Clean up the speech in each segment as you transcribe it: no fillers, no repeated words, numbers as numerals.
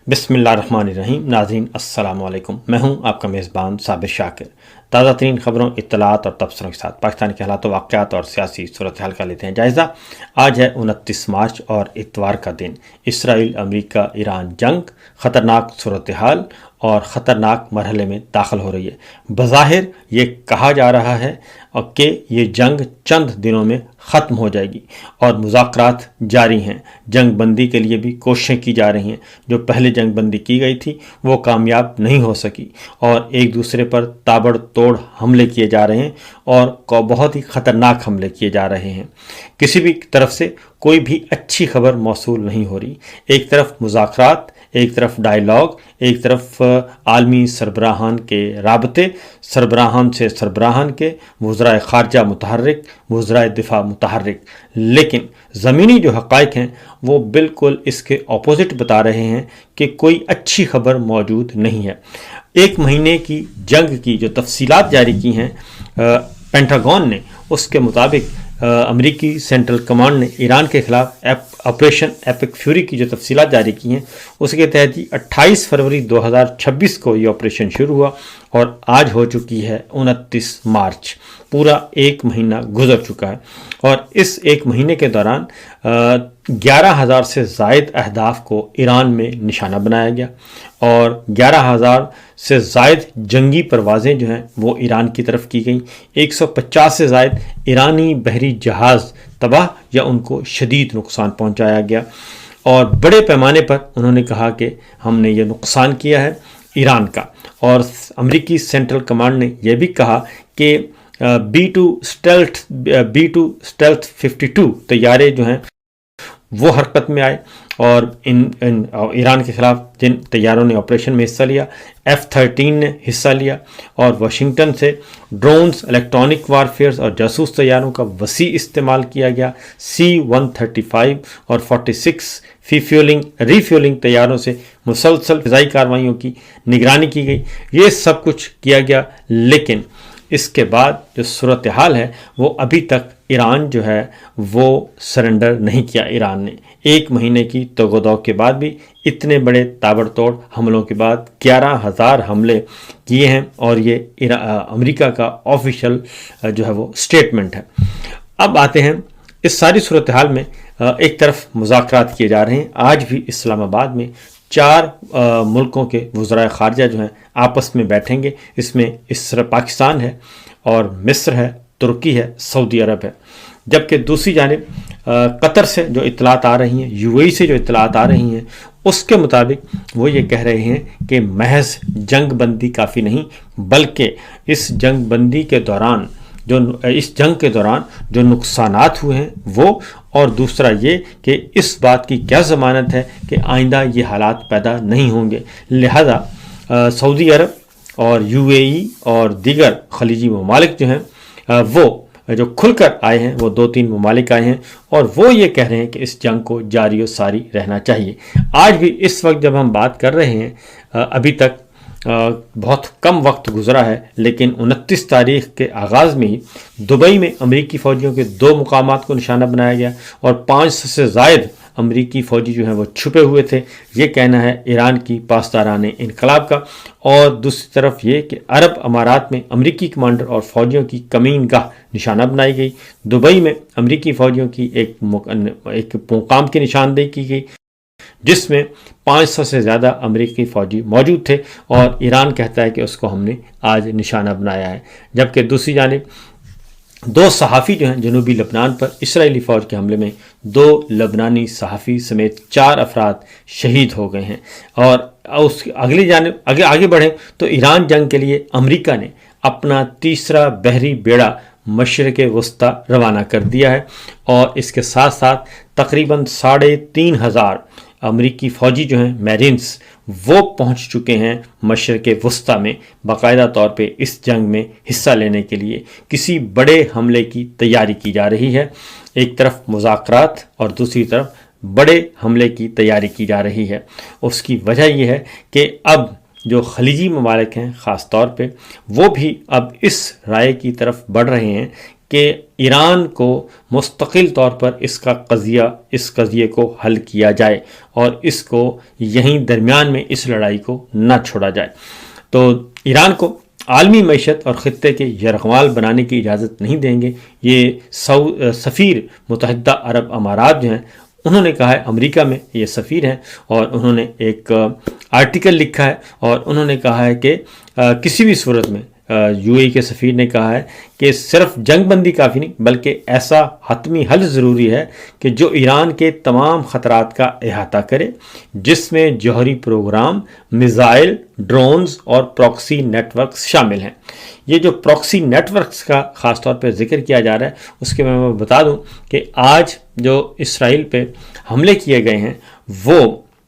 بسم اللہ الرحمن الرحیم۔ ناظرین السلام علیکم، میں ہوں آپ کا میزبان صابر شاکر۔ تازہ ترین خبروں، اطلاعات اور تبصروں کے ساتھ پاکستان کے حالات و واقعات اور سیاسی صورتحال کا لیتے ہیں جائزہ۔ آج ہے 29 مارچ اور اتوار کا دن۔ اسرائیل امریکہ ایران جنگ خطرناک صورتحال اور خطرناک مرحلے میں داخل ہو رہی ہے۔ بظاہر یہ کہا جا رہا ہے کہ یہ جنگ چند دنوں میں ختم ہو جائے گی اور مذاکرات جاری ہیں۔ جنگ بندی کے لیے بھی کوششیں کی جا رہی ہیں۔ جو پہلے جنگ بندی کی گئی تھی وہ کامیاب نہیں ہو سکی اور ایک دوسرے پر تابڑ توڑ حملے کیے جا رہے ہیں اور بہت ہی خطرناک حملے کیے جا رہے ہیں۔ کسی بھی طرف سے کوئی بھی اچھی خبر موصول نہیں ہو رہی۔ ایک طرف مذاکرات، ایک طرف ڈائیلاگ، ایک طرف عالمی سربراہان کے رابطے، سربراہان سے سربراہان کے، وزرائے خارجہ متحرک، وزرائے دفاع متحرک، لیکن زمینی جو حقائق ہیں وہ بالکل اس کے اپوزٹ بتا رہے ہیں کہ کوئی اچھی خبر موجود نہیں ہے۔ ایک مہینے کی جنگ کی جو تفصیلات جاری کی ہیں پینٹاگون نے، اس کے مطابق امریکی سینٹرل کمانڈ نے ایران کے خلاف آپریشن ایپک فیوری کی جو تفصیلات جاری کی ہیں، اس کے تحت 28 فروری 2026 کو یہ آپریشن شروع ہوا اور آج ہو چکی ہے 29 مارچ۔ پورا ایک مہینہ گزر چکا ہے اور اس ایک مہینے کے دوران 11,000 سے زائد اہداف کو ایران میں نشانہ بنایا گیا اور 11,000 سے زائد جنگی پروازیں جو ہیں وہ ایران کی طرف کی گئیں۔ 150 سے زائد ایرانی بحری جہاز تباہ یا ان کو شدید نقصان پہنچایا گیا اور بڑے پیمانے پر انہوں نے کہا کہ ہم نے یہ نقصان کیا ہے ایران کا۔ اور امریکی سینٹرل کمانڈ نے یہ بھی کہا کہ B-2 Stealth 52 طیارے جو ہیں وہ حرکت میں آئے اور ایران کے خلاف جن طیاروں نے آپریشن میں حصہ لیا، F-13 نے حصہ لیا اور واشنگٹن سے ڈرونز، الیکٹرانک وارفیئرز اور جاسوس طیاروں کا وسیع استعمال کیا گیا۔ C-135 اور 46 ری فیولنگ طیاروں سے مسلسل فضائی کارروائیوں کی نگرانی کی گئی۔ یہ سب کچھ کیا گیا، لیکن اس کے بعد جو صورتحال ہے وہ ابھی تک ایران جو ہے وہ سرنڈر نہیں کیا۔ ایران نے ایک مہینے کی توگ و دو کے بعد بھی اتنے بڑے تابڑ توڑ حملوں کے بعد 11,000 حملے کیے ہیں اور یہ امریکہ کا آفیشیل جو ہے وہ سٹیٹمنٹ ہے۔ اب آتے ہیں اس ساری صورتحال میں ایک طرف مذاکرات کیے جا رہے ہیں۔ آج بھی اسلام آباد میں 4 ملکوں کے وزرائے خارجہ جو ہیں آپس میں بیٹھیں گے۔ اس میں پاکستان ہے اور مصر ہے، ترکی ہے، سعودی عرب ہے، جبکہ دوسری جانب قطر سے جو اطلاعات آ رہی ہیں، UAE سے جو اطلاعات آ رہی ہیں، اس کے مطابق وہ یہ کہہ رہے ہیں کہ محض جنگ بندی کافی نہیں، بلکہ اس جنگ بندی کے دوران اس جنگ کے دوران جو نقصانات ہوئے ہیں وہ، اور دوسرا یہ کہ اس بات کی کیا ضمانت ہے کہ آئندہ یہ حالات پیدا نہیں ہوں گے۔ لہذا سعودی عرب اور UAE اور دیگر خلیجی ممالک جو ہیں وہ جو کھل کر آئے ہیں، وہ 2-3 ممالک آئے ہیں اور وہ یہ کہہ رہے ہیں کہ اس جنگ کو جاری و ساری رہنا چاہیے۔ آج بھی اس وقت جب ہم بات کر رہے ہیں، ابھی تک بہت کم وقت گزرا ہے، لیکن 29 تاریخ کے آغاز میں ہی دبئی میں امریکی فوجیوں کے 2 مقامات کو نشانہ بنایا گیا اور 500 سے زائد امریکی فوجی جو ہیں وہ چھپے ہوئے تھے، یہ کہنا ہے ایران کی پاسداران انقلاب کا۔ اور دوسری طرف یہ کہ عرب امارات میں امریکی کمانڈر اور فوجیوں کی کمین گاہ نشانہ بنائی گئی۔ دبئی میں امریکی فوجیوں کی ایک مقام کی نشاندہی کی گئی جس میں 500 سے زیادہ امریکی فوجی موجود تھے اور ایران کہتا ہے کہ اس کو ہم نے آج نشانہ بنایا ہے۔ جبکہ دوسری جانب 2 صحافی جو ہیں جنوبی لبنان پر اسرائیلی فوج کے حملے میں 2 لبنانی صحافی سمیت 4 افراد شہید ہو گئے ہیں۔ اور اس اگلی جانب آگے بڑھیں تو ایران جنگ کے لیے امریکہ نے اپنا تیسرا بحری بیڑا مشرق وسطی روانہ کر دیا ہے اور اس کے ساتھ ساتھ تقریباً 3,500 امریکی فوجی جو ہیں میرینز وہ پہنچ چکے ہیں مشرق وسطی میں، باقاعدہ طور پہ اس جنگ میں حصہ لینے کے لیے کسی بڑے حملے کی تیاری کی جا رہی ہے۔ ایک طرف مذاکرات اور دوسری طرف بڑے حملے کی تیاری کی جا رہی ہے۔ اس کی وجہ یہ ہے کہ اب جو خلیجی ممالک ہیں خاص طور پہ، وہ بھی اب اس رائے کی طرف بڑھ رہے ہیں کہ ایران کو مستقل طور پر اس قضیے کو حل کیا جائے اور اس کو یہیں درمیان میں اس لڑائی کو نہ چھوڑا جائے۔ تو ایران کو عالمی معیشت اور خطے کے یرغمال بنانے کی اجازت نہیں دیں گے، یہ سفیر متحدہ عرب امارات جو ہیں انہوں نے کہا ہے، امریکہ میں یہ سفیر ہیں، اور انہوں نے ایک آرٹیکل لکھا ہے اور انہوں نے کہا ہے کہ کسی بھی صورت میں یو اے کے سفیر نے کہا ہے کہ صرف جنگ بندی کافی نہیں، بلکہ ایسا حتمی حل ضروری ہے کہ جو ایران کے تمام خطرات کا احاطہ کرے، جس میں جوہری پروگرام، میزائل، ڈرونز اور پراکسی نیٹ ورکس شامل ہیں۔ یہ جو پراکسی نیٹ ورکس کا خاص طور پہ ذکر کیا جا رہا ہے، اس کے میں بتا دوں کہ آج جو اسرائیل پہ حملے کیے گئے ہیں وہ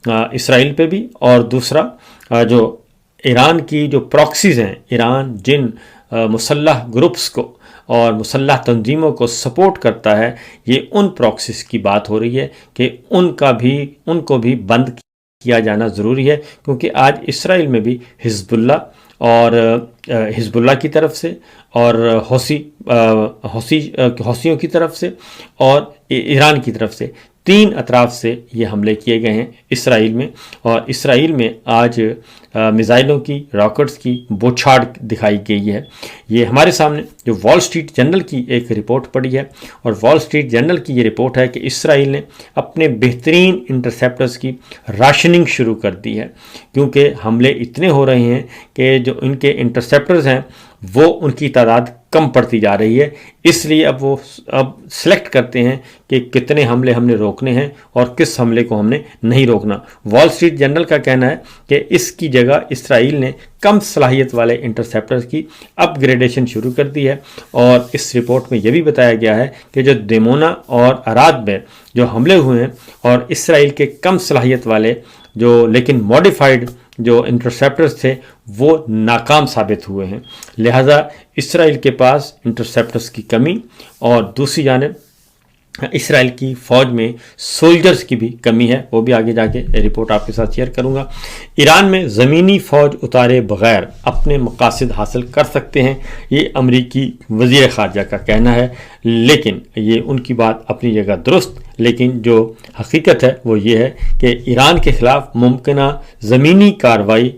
اسرائیل پہ بھی، اور دوسرا جو ایران کی جو پراکسیز ہیں، ایران جن مسلح گروپس کو اور مسلح تنظیموں کو سپورٹ کرتا ہے، یہ ان پراکسیز کی بات ہو رہی ہے کہ ان کو بھی بند کیا جانا ضروری ہے، کیونکہ آج اسرائیل میں بھی حزب اللہ کی طرف سے اور حوثیوں کی طرف سے اور ایران کی طرف سے، تین اطراف سے یہ حملے کیے گئے ہیں اسرائیل میں، اور اسرائیل میں آج میزائلوں کی، راکٹس کی بوچھاڑ دکھائی گئی ہے۔ یہ ہمارے سامنے جو وال اسٹریٹ جرنل کی ایک رپورٹ پڑی ہے، اور وال اسٹریٹ جرنل کی یہ رپورٹ ہے کہ اسرائیل نے اپنے بہترین انٹرسیپٹرز کی راشننگ شروع کر دی ہے، کیونکہ حملے اتنے ہو رہے ہیں کہ جو ان کے انٹرسیپٹرز ہیں وہ ان کی تعداد کم پڑتی جا رہی ہے، اس لیے اب سلیکٹ کرتے ہیں کہ کتنے حملے ہم نے روکنے ہیں اور کس حملے کو ہم نے نہیں روکنا۔ وال اسٹریٹ جرنل کا کہنا ہے کہ اس کی جگہ اسرائیل نے کم صلاحیت والے انٹرسیپٹرز کی اپ گریڈیشن شروع کر دی ہے، اور اس رپورٹ میں یہ بھی بتایا گیا ہے کہ جو دیمونا اور اراد میں جو حملے ہوئے ہیں، اور اسرائیل کے کم صلاحیت والے جو لیکن ماڈیفائڈ جو انٹرسیپٹرز تھے وہ ناکام ثابت ہوئے ہیں، لہٰذا اسرائیل کے پاس انٹرسیپٹرز کی کمی، اور دوسری جانب اسرائیل کی فوج میں سولجرز کی بھی کمی ہے، وہ بھی آگے جا کے رپورٹ آپ کے ساتھ شیئر کروں گا۔ ایران میں زمینی فوج اتارے بغیر اپنے مقاصد حاصل کر سکتے ہیں، یہ امریکی وزیر خارجہ کا کہنا ہے، لیکن یہ ان کی بات اپنی جگہ درست، لیکن جو حقیقت ہے وہ یہ ہے کہ ایران کے خلاف ممکنہ زمینی کارروائی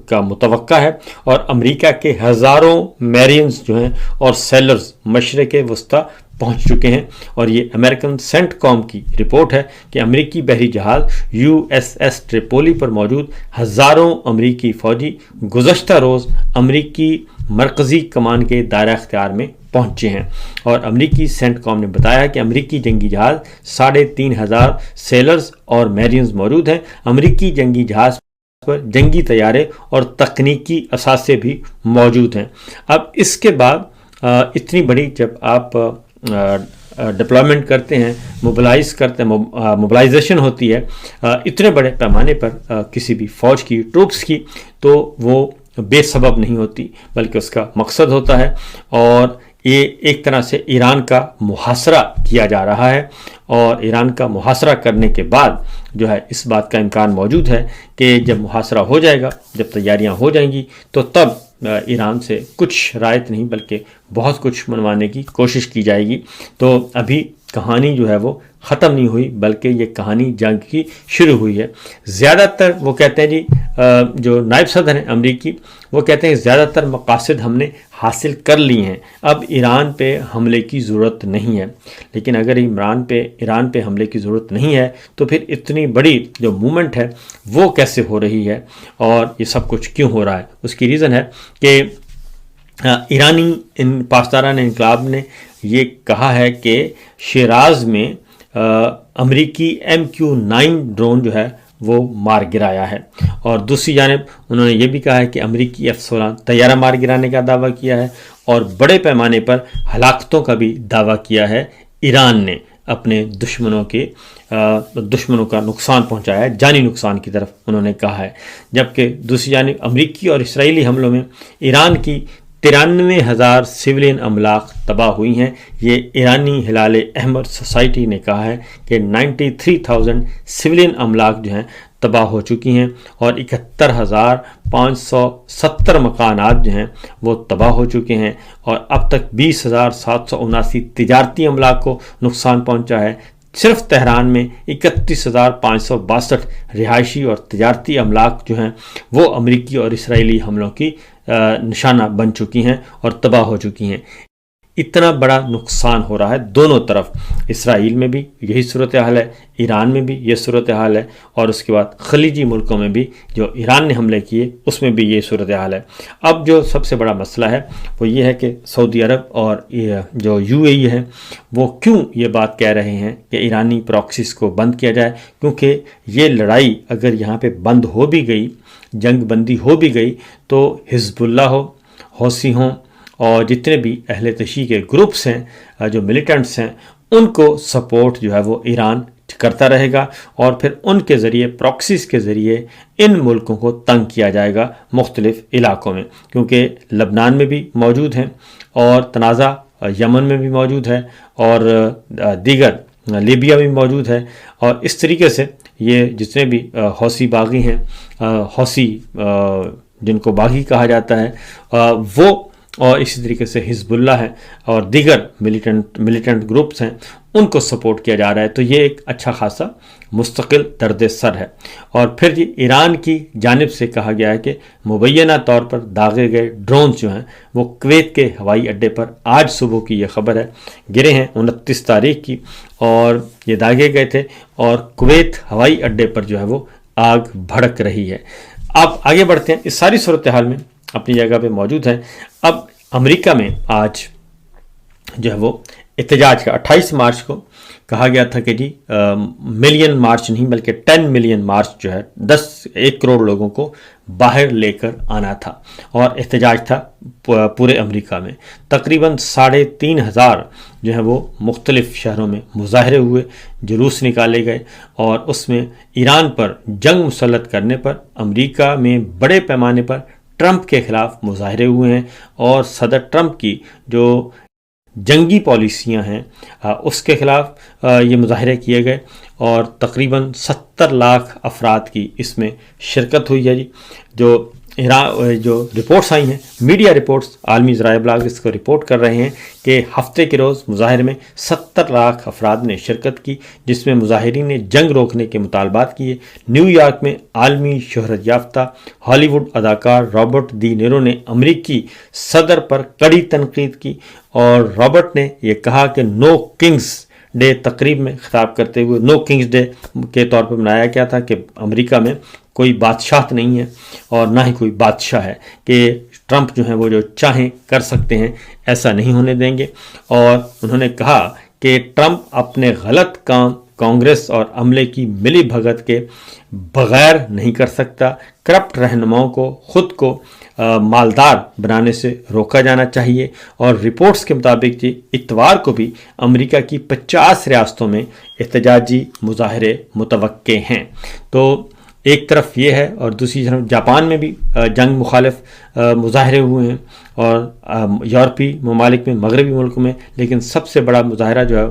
کا متوقع ہے، اور امریکہ کے ہزاروں میرینز جو ہیں اور سیلرز مشرق وسطیٰ پہنچ چکے ہیں، اور یہ امریکن سینٹ کام کی رپورٹ ہے کہ امریکی بحری جہاز USS ٹریپولی پر موجود ہزاروں امریکی فوجی گزشتہ روز امریکی مرکزی کمان کے دائرہ اختیار میں پہنچے ہیں، اور امریکی سینٹ کام نے بتایا کہ امریکی جنگی جہاز 3500 سیلرز اور میرینز موجود ہیں۔ امریکی جنگی جہاز پر جنگی طیارے اور تکنیکی اثاثے بھی موجود ہیں۔ اب اس کے بعد اتنی بڑی جب آپ ڈپلائمنٹ کرتے ہیں، موبلائزیشن ہوتی ہے اتنے بڑے پیمانے پر کسی بھی فوج کی، ٹروپس کی، تو وہ بے سبب نہیں ہوتی، بلکہ اس کا مقصد ہوتا ہے، اور یہ ایک طرح سے ایران کا محاصرہ کیا جا رہا ہے، اور ایران کا محاصرہ کرنے کے بعد جو ہے اس بات کا امکان موجود ہے کہ جب محاصرہ ہو جائے گا، جب تیاریاں ہو جائیں گی، تو تب ایران سے کچھ رعایت نہیں بلکہ بہت کچھ منوانے کی کوشش کی جائے گی۔ تو ابھی کہانی جو ہے وہ ختم نہیں ہوئی، بلکہ یہ کہانی جنگ کی شروع ہوئی ہے۔ زیادہ تر وہ کہتے ہیں جو نائب صدر ہیں امریکی، وہ کہتے ہیں زیادہ تر مقاصد ہم نے حاصل کر لی ہیں، اب ایران پہ حملے کی ضرورت نہیں ہے۔ لیکن اگر ایران پہ حملے کی ضرورت نہیں ہے تو پھر اتنی بڑی جو موومنٹ ہے وہ کیسے ہو رہی ہے، اور یہ سب کچھ کیوں ہو رہا ہے؟ اس کی ریزن ہے کہ ایرانی پاسداران انقلاب نے یہ کہا ہے کہ شیراز میں امریکی MQ-9 ڈرون جو ہے وہ مار گرایا ہے، اور دوسری جانب انہوں نے یہ بھی کہا ہے کہ امریکی F-16 طیارہ مار گرانے کا دعویٰ کیا ہے، اور بڑے پیمانے پر ہلاکتوں کا بھی دعویٰ کیا ہے۔ ایران نے اپنے دشمنوں کا نقصان پہنچایا ہے، جانی نقصان کی طرف انہوں نے کہا ہے، جبکہ دوسری جانب امریکی اور اسرائیلی حملوں میں ایران کی 93,000 سولین املاک تباہ ہوئی ہیں۔ یہ ایرانی ہلال احمر سوسائٹی نے کہا ہے کہ 93,000 سولین املاک جو ہیں تباہ ہو چکی ہیں اور 71,570 مکانات جو ہیں وہ تباہ ہو چکے ہیں، اور اب تک 20,779 تجارتی املاک کو نقصان پہنچا ہے۔ صرف تہران میں 31,562 رہائشی اور تجارتی املاک جو ہیں وہ امریکی اور اسرائیلی حملوں کی نشانہ بن چکی ہیں اور تباہ ہو چکی ہیں۔ اتنا بڑا نقصان ہو رہا ہے دونوں طرف، اسرائیل میں بھی یہی صورتحال ہے، ایران میں بھی یہ صورتحال ہے، اور اس کے بعد خلیجی ملکوں میں بھی جو ایران نے حملے کیے اس میں بھی یہ صورتحال ہے۔ اب جو سب سے بڑا مسئلہ ہے وہ یہ ہے کہ سعودی عرب اور جو UAE ہے وہ کیوں یہ بات کہہ رہے ہیں کہ ایرانی پراکسیز کو بند کیا جائے، کیونکہ یہ لڑائی اگر یہاں پہ بند ہو بھی گئی، جنگ بندی ہو بھی گئی، تو حزب اللہ ہو، حوثی ہوں، اور جتنے بھی اہل تشیع کے گروپس ہیں جو ملیٹنٹس ہیں، ان کو سپورٹ جو ہے وہ ایران کرتا رہے گا، اور پھر ان کے ذریعے، پراکسیز کے ذریعے ان ملکوں کو تنگ کیا جائے گا مختلف علاقوں میں، کیونکہ لبنان میں بھی موجود ہیں اور تنازع یمن میں بھی موجود ہے، اور دیگر لیبیا میں بھی موجود ہے، اور اس طریقے سے یہ جتنے بھی حوثی باغی ہیں، حوثی جن کو باغی کہا جاتا ہے، وہ، اور اسی طریقے سے حزب اللہ ہے اور دیگر ملیٹنٹ گروپس ہیں، ان کو سپورٹ کیا جا رہا ہے۔ تو یہ ایک اچھا خاصا مستقل درد سر ہے۔ اور پھر یہ ایران کی جانب سے کہا گیا ہے کہ مبینہ طور پر داغے گئے ڈرونز جو ہیں وہ کویت کے ہوائی اڈے پر آج صبح کی یہ خبر ہے گرے ہیں 29 تاریخ کی، اور یہ داغے گئے تھے، اور کویت ہوائی اڈے پر جو ہے وہ آگ بھڑک رہی ہے۔ اب آگے بڑھتے ہیں، اس ساری صورتحال میں اپنی جگہ پہ موجود ہے۔ اب امریکہ میں آج جو ہے وہ احتجاج کا 28 مارچ کو کہا گیا تھا کہ جی ملین مارچ نہیں بلکہ 10 ملین مارچ جو ہے 1 کروڑ لوگوں کو باہر لے کر آنا تھا، اور احتجاج تھا پورے امریکہ میں۔ تقریباً 3,500 جو ہے وہ مختلف شہروں میں مظاہرے ہوئے، جلوس نکالے گئے، اور اس میں ایران پر جنگ مسلط کرنے پر امریکہ میں بڑے پیمانے پر ٹرمپ کے خلاف مظاہرے ہوئے ہیں، اور صدر ٹرمپ کی جو جنگی پالیسیاں ہیں اس کے خلاف یہ مظاہرے کیے گئے، اور تقریباً 70 لاکھ افراد کی اس میں شرکت ہوئی ہے جی۔ جو رپورٹس آئی ہیں، میڈیا رپورٹس، عالمی ذرائع ابلاغ اس کو رپورٹ کر رہے ہیں کہ ہفتے کے روز مظاہرے میں 70 لاکھ افراد نے شرکت کی، جس میں مظاہرین نے جنگ روکنے کے مطالبات کیے۔ نیو یارک میں عالمی شہرت یافتہ ہالی ووڈ اداکار رابرٹ دی نیرو نے امریکی صدر پر کڑی تنقید کی، اور رابرٹ نے یہ کہا کہ نو کنگز ڈے تقریب میں خطاب کرتے ہوئے، نو کنگز ڈے کے طور پر منایا گیا تھا کہ امریکہ میں کوئی بادشاہت نہیں ہے اور نہ ہی کوئی بادشاہ ہے، کہ ٹرمپ جو ہیں وہ جو چاہیں کر سکتے ہیں، ایسا نہیں ہونے دیں گے۔ اور انہوں نے کہا کہ ٹرمپ اپنے غلط کام کانگریس اور عملے کی ملی بھگت کے بغیر نہیں کر سکتا۔ کرپٹ رہنماؤں کو خود کو مالدار بنانے سے روکا جانا چاہیے۔ اور رپورٹس کے مطابق جی اتوار کو بھی امریکہ کی 50 ریاستوں میں احتجاجی مظاہرے متوقع ہیں۔ تو ایک طرف یہ ہے، اور دوسری طرف جاپان میں بھی جنگ مخالف مظاہرے ہوئے ہیں، اور یورپی ممالک میں، مغربی ملکوں میں، لیکن سب سے بڑا مظاہرہ جو ہے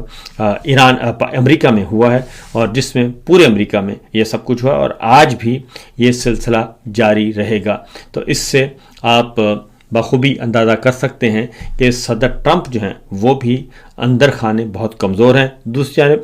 امریکہ میں ہوا ہے، اور جس میں پورے امریکہ میں یہ سب کچھ ہوا، اور آج بھی یہ سلسلہ جاری رہے گا۔ تو اس سے آپ بخوبی اندازہ کر سکتے ہیں کہ صدر ٹرمپ جو ہیں وہ بھی اندر خانے بہت کمزور ہیں۔ دوسری جانب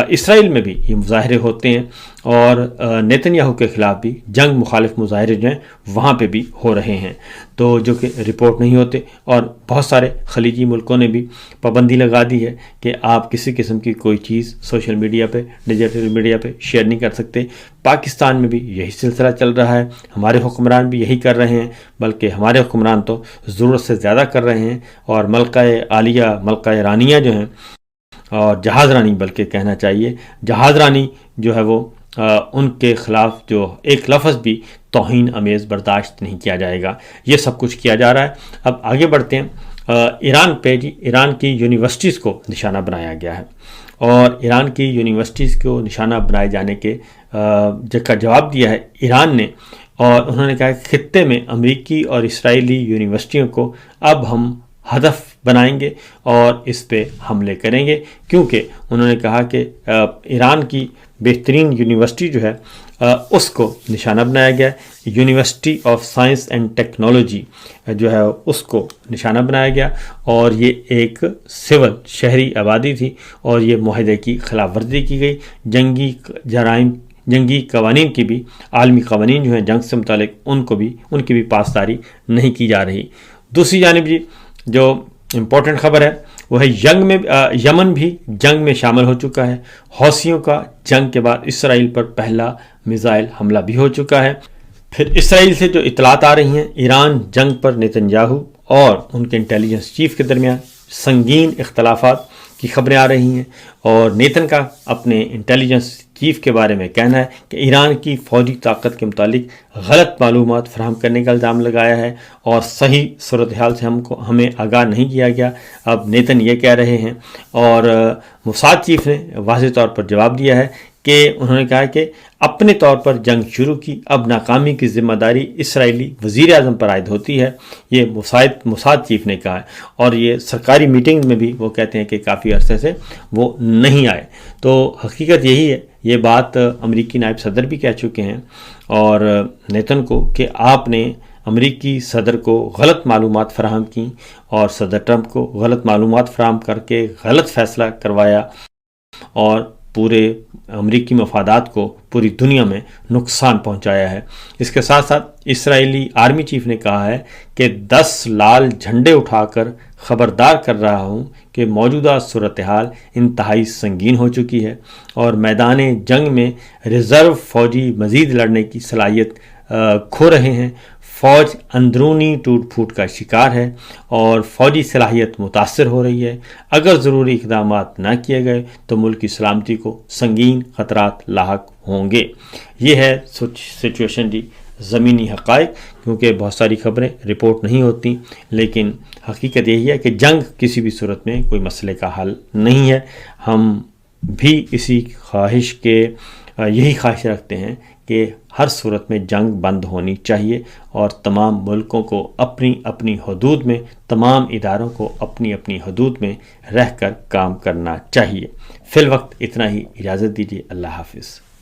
اسرائیل میں بھی یہ مظاہرے ہوتے ہیں، اور نیتن یاہو کے خلاف بھی جنگ مخالف مظاہرے جو ہیں وہاں پہ بھی ہو رہے ہیں، تو جو کہ رپورٹ نہیں ہوتے۔ اور بہت سارے خلیجی ملکوں نے بھی پابندی لگا دی ہے کہ آپ کسی قسم کی کوئی چیز سوشل میڈیا پہ، ڈیجیٹل میڈیا پہ شیئر نہیں کر سکتے۔ پاکستان میں بھی یہی سلسلہ چل رہا ہے، ہمارے حکمران بھی یہی کر رہے ہیں، بلکہ ہمارے حکمران تو ضرورت سے زیادہ کر رہے ہیں، اور ملکہ عالیہ، ملکہ رانیہ جو ہیں، اور جہاز رانی بلکہ کہنا چاہیے، جہاز رانی جو ہے وہ ان کے خلاف جو ایک لفظ بھی توہین امیز برداشت نہیں کیا جائے گا۔ یہ سب کچھ کیا جا رہا ہے۔ اب آگے بڑھتے ہیں، ایران پہ جی ایران کی یونیورسٹیز کو نشانہ بنایا گیا ہے، اور ایران کی یونیورسٹیز کو نشانہ بنائے جانے کے کا جواب دیا ہے ایران نے، اور انہوں نے کہا کہ خطے میں امریکی اور اسرائیلی یونیورسٹیوں کو اب ہم ہدف بنائیں گے اور اس پہ حملے کریں گے، کیونکہ انہوں نے کہا کہ ایران کی بہترین یونیورسٹی جو ہے اس کو نشانہ بنایا گیا. University of science and technology جو ہے اس کو نشانہ بنایا گیا، اور یہ ایک سول شہری آبادی تھی، اور یہ معاہدے کی خلاف ورزی کی گئی. جنگی جرائم، جنگی قوانین کی بھی، عالمی قوانین جو ہیں جنگ سے متعلق، ان کی بھی پاسداری نہیں کی جا رہی. دوسری جانب جی جو امپورٹنٹ خبر ہے وہ ہے یمن بھی جنگ میں شامل ہو چکا ہے. حوثیوں کا جنگ کے بعد اسرائیل پر پہلا میزائل حملہ بھی ہو چکا ہے. پھر اسرائیل سے جو اطلاعات آ رہی ہیں، ایران جنگ پر نیتنیاہو اور ان کے انٹیلیجنس چیف کے درمیان سنگین اختلافات کی خبریں آ رہی ہیں، اور نیتن کا اپنے انٹیلیجنس چیف کے بارے میں کہنا ہے کہ ایران کی فوجی طاقت کے متعلق غلط معلومات فراہم کرنے کا الزام لگایا ہے، اور صحیح صورتحال سے ہمیں آگاہ نہیں کیا گیا. اب نیتن یہ کہہ رہے ہیں، اور موساد چیف نے واضح طور پر جواب دیا ہے کہ انہوں نے کہا کہ اپنے طور پر جنگ شروع کی، اب ناکامی کی ذمہ داری اسرائیلی وزیر اعظم پر عائد ہوتی ہے. یہ موساد چیف نے کہا ہے، اور یہ سرکاری میٹنگ میں بھی وہ کہتے ہیں کہ کافی عرصے سے وہ نہیں آئے. تو حقیقت یہی ہے، یہ بات امریکی نائب صدر بھی کہہ چکے ہیں اور نیتن کو کہ آپ نے امریکی صدر کو غلط معلومات فراہم کی، اور صدر ٹرمپ کو غلط معلومات فراہم کر کے غلط فیصلہ کروایا، اور پورے امریکی مفادات کو پوری دنیا میں نقصان پہنچایا ہے. اس کے ساتھ ساتھ اسرائیلی آرمی چیف نے کہا ہے کہ 10 لال جھنڈے اٹھا کر خبردار کر رہا ہوں کہ موجودہ صورتحال انتہائی سنگین ہو چکی ہے، اور میدان جنگ میں ریزرو فوجی مزید لڑنے کی صلاحیت کھو رہے ہیں. فوج اندرونی ٹوٹ پھوٹ کا شکار ہے، اور فوجی صلاحیت متاثر ہو رہی ہے. اگر ضروری اقدامات نہ کیے گئے تو ملک کی سلامتی کو سنگین خطرات لاحق ہوں گے. یہ ہے سچویشن جی، زمینی حقائق، کیونکہ بہت ساری خبریں رپورٹ نہیں ہوتی، لیکن حقیقت یہی ہے کہ جنگ کسی بھی صورت میں کوئی مسئلے کا حل نہیں ہے. ہم بھی یہی خواہش رکھتے ہیں کہ ہر صورت میں جنگ بند ہونی چاہیے، اور تمام ملکوں کو اپنی اپنی حدود میں، تمام اداروں کو اپنی اپنی حدود میں رہ کر کام کرنا چاہیے. فی الوقت اتنا ہی، اجازت دیجیے. اللہ حافظ.